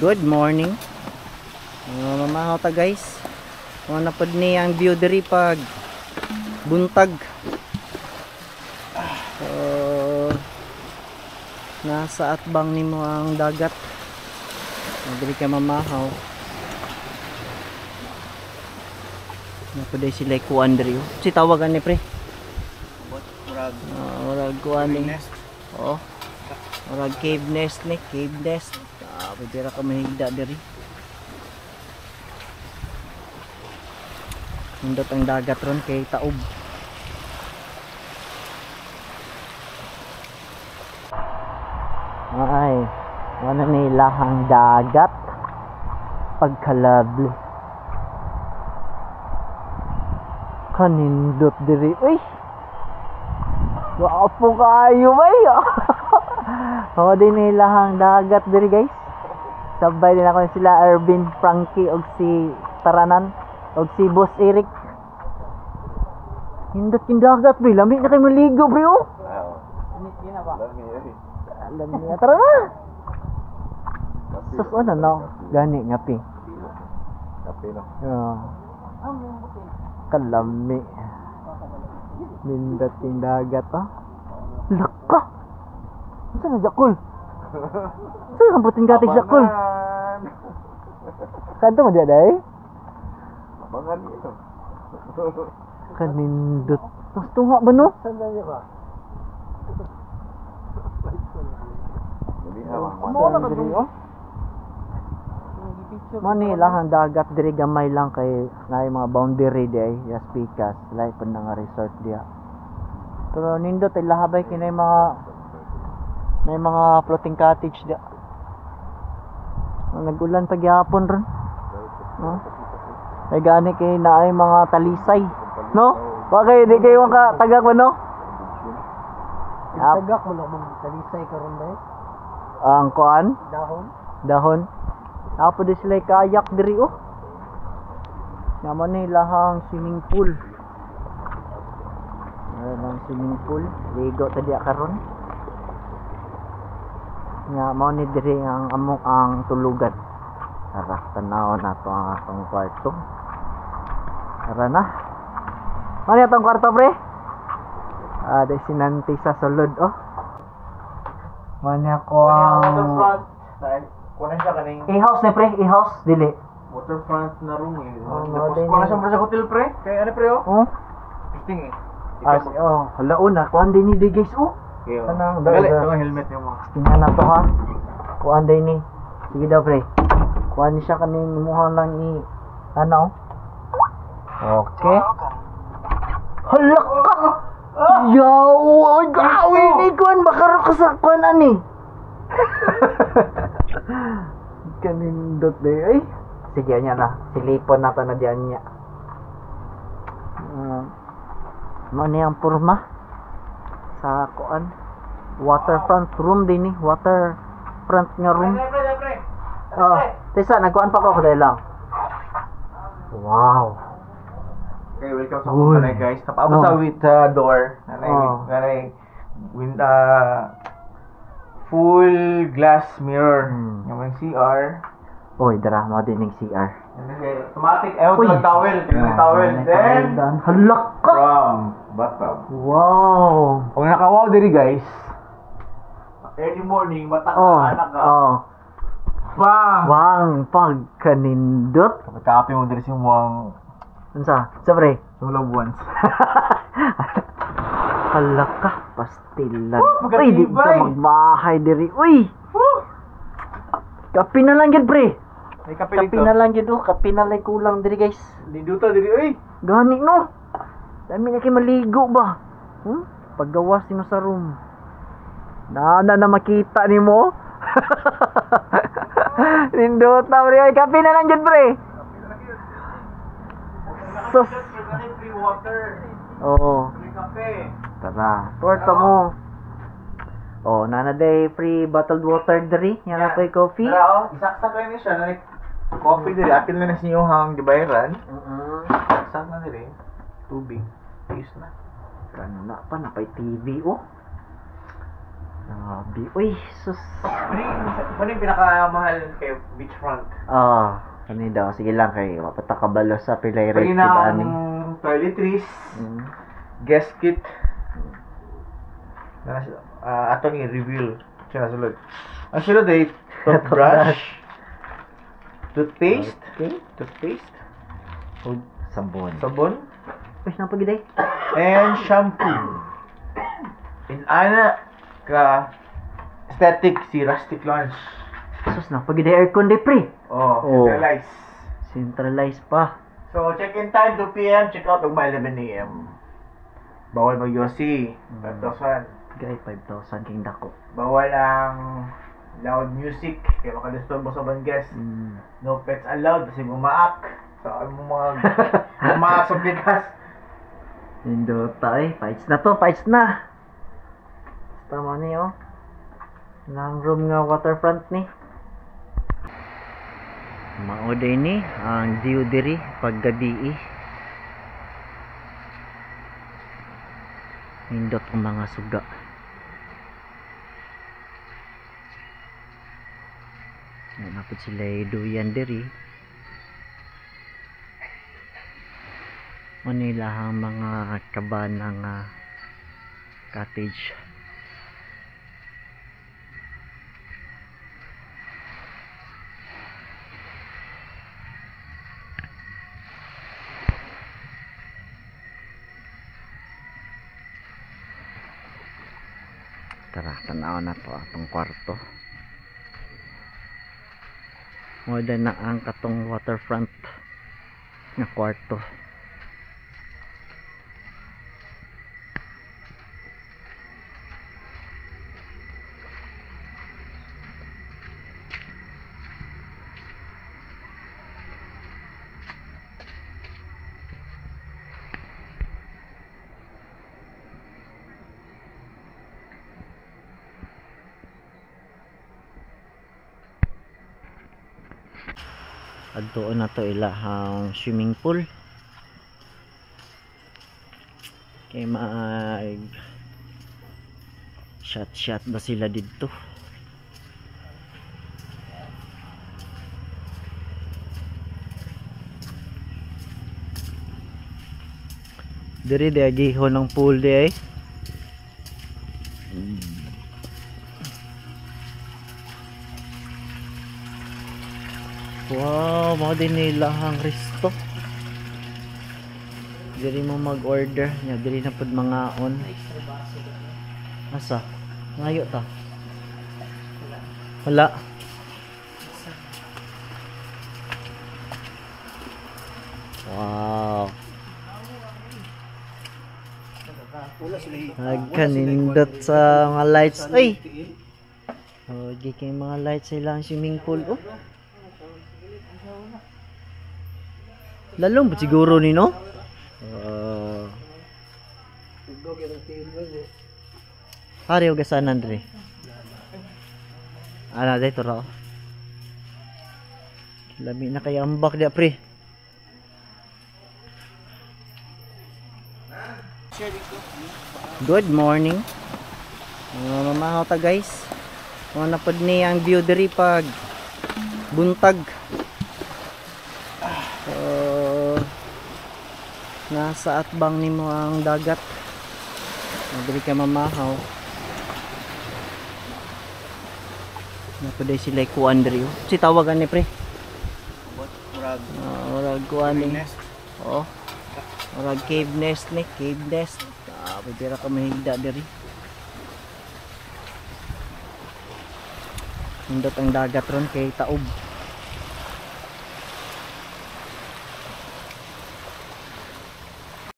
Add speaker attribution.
Speaker 1: Good morning. Mamahaw ta guys. Mga napad ni ang view diri pag buntag. Nasa atbang nimo ang dagat. Diri ka mamahaw. Napad sila kuan diri. Si tawagan ni pre. Murag kuan ni. Oh. Murag cave nest ni, cave nest. Pwede ra ka mahigda diri. Nindot ang dagat ron kay taob. Ay, ano nila ang dagat pagkalabli. Kanindot diri. Uy! Waapo kayo bay. O din nila ang dagat diri guys. Sabay din ako sila Ervin, Frankie og si Taranan og si Boss Eric. Hindot yung dagat bro. Lamig na kayo maligo bro. Lamig na ba? Lamig na. Tara na. Sus ano no? Gani ngapi. Ngapi no? Kalami. Hindot yung dagat ah. Laka. Saan na Jakul? Saan ang puting gating Jakul? Kanto mo dia day? Abangan ito. Kanindot. Mas tunga ba no? Saan na ba? Mani lang ang dagat diri gamay lang kay na mga boundary day yes pikas like pa nga resort dia. Pero nindot ay lahabay kinay mga may mga floating cottage dia. Nag-ulan pagyapon ron. Ay gani kay naay mga talisay, no? Bakay di kayo ka tagak mo no? Tagak mo lang talisay karon ba? Ang kuan? Dahon. Dahon. Apo di sila kayak diri oh. Naman ni lahang swimming pool. Ang swimming pool, ligo ta diya karon. Nga mao ni diri ang among ang tulugan. Tara tanaw na to ang atong kwarto. Tara na. Mali atong kwarto pre. Di sinanti sa sulod oh. Mani ako ang
Speaker 2: waterfront. Kunan siya kaning
Speaker 1: i-house ni pre, i-house dili.
Speaker 2: waterfront na room eh. Tapos kunan siya sa hotel pre. Kay ano pre oh? Interesting eh.
Speaker 1: Hala una, kuan din ni guys oh.
Speaker 2: Kanang dali ang helmet niyo mo.
Speaker 1: Tingnan na to ha. Kuan din ni. Sige daw pre. Kuan siya kaning imuhang lang ano. Okay. Hala ka. Yaw, gawin ni kuan bakaro ka sa kuan ani. Kanindot day ay. Sige nya na. Silipon na to na diyan niya. Ano ang porma? Sa kuan waterfront room din ni waterfront nga room. Tesa nagkuan pa ko dahil lang. Wow.
Speaker 2: Okay, welcome sa kumpanya guys. Tapos sa with door. Nanay full glass mirror. Yung CR.
Speaker 1: Oy, dara mo din ng CR.
Speaker 2: Automatic towel. Towel. Then
Speaker 1: halak ka.
Speaker 2: From bathtub.
Speaker 1: Wow.
Speaker 2: Kung nakawaw diri guys. Early morning bata anak ka.
Speaker 1: Wang pagkanindot.
Speaker 2: Kape mo diri simuang
Speaker 1: unsa? Sabre.
Speaker 2: Solo ones.
Speaker 1: Halak ka, pastilan. Ay, di ka magbahay diri. Uy. Kapi na lang gid pre.
Speaker 2: May kape
Speaker 1: na lang gid oh, kapi na lang kulang diri guys.
Speaker 2: Diduta diri oy.
Speaker 1: Gani no. Dami na kay maligo ba? Paggawas nimo sa room. Na makita nimo. Nindot na pre, ay kape na lang gid pre. Sus.
Speaker 2: Free water.
Speaker 1: Oo.
Speaker 2: Free kape.
Speaker 1: Tara, torta mo. Oh, nanaday free bottled water diri. Yan na pa coffee.
Speaker 2: Tara, isaksak lang ni siya na coffee diri. Akin na sa inyo hang gibayaran. Isaksak na diri. Tubig. Ayos na.
Speaker 1: Kana na pa napay TV oh. Grabe. Uy, sus.
Speaker 2: Ano yung pinakamahal kay beachfront?
Speaker 1: Kani daw. Sige lang kay patakabalo sa pilay rate.
Speaker 2: Pwede na ang toiletries, guest kit. Atong i-reveal. Siya nasulod. Ang sulod ay toothbrush, toothpaste,
Speaker 1: Sabon.
Speaker 2: sabon,
Speaker 1: Uy, napagiday.
Speaker 2: and shampoo. In ana ka aesthetic si Rustic Lounge.
Speaker 1: Sus, napagiday aircon day pre.
Speaker 2: Oh, realize.
Speaker 1: Centralized pa.
Speaker 2: So, check-in time 2 p.m., check out by 11 a.m. Bawal mag-yossi, 5,000.
Speaker 1: Gay, 5,000 king dako.
Speaker 2: Bawal ang loud music, kaya makadisturbo sa mga guest. No pets allowed kasi bumaak. So, ang mga bumaak sa pitas.
Speaker 1: Indota fights na to, fights na. Tama niyo. Lang room nga waterfront ni. Mauday ni ang view diri paggabi. Indot ang mga suga. Napod sila duyan diri. Manila ang mga kabanang cottage. Tara, tanaw na to atong kwarto. Moda na ang katong waterfront na kwarto. Adto na to ilahang swimming pool. Kay mag shot ba sila dito? Diri di agihon ng pool di ay. Wow, mga din nila ang resto. Diri mo mag-order nya, diri na pud mga on. Asa? Ngayo ta. Wala. Wow. Nagkanindot sa mga lights. Ay! Oh, gikay mga lights sa ilang swimming pool. Oh. Lalong ba siguro ni no? Pare o gasanan dre. Ana dito ra. Lami na kay ambak dia pre. Good morning. Mamahaw ta guys. Mo na pod ni ang view diri pag buntag. Nasa atbang nimo ang dagat. Diri ka mamahaw. Napuday sila kuan diri. Si tawagan ni pre. Murag kuan ni. Oo. Murag cave nest ni, cave nest. Pwede ra ka mahigda diri. Hindot ang dagat ron kay taob.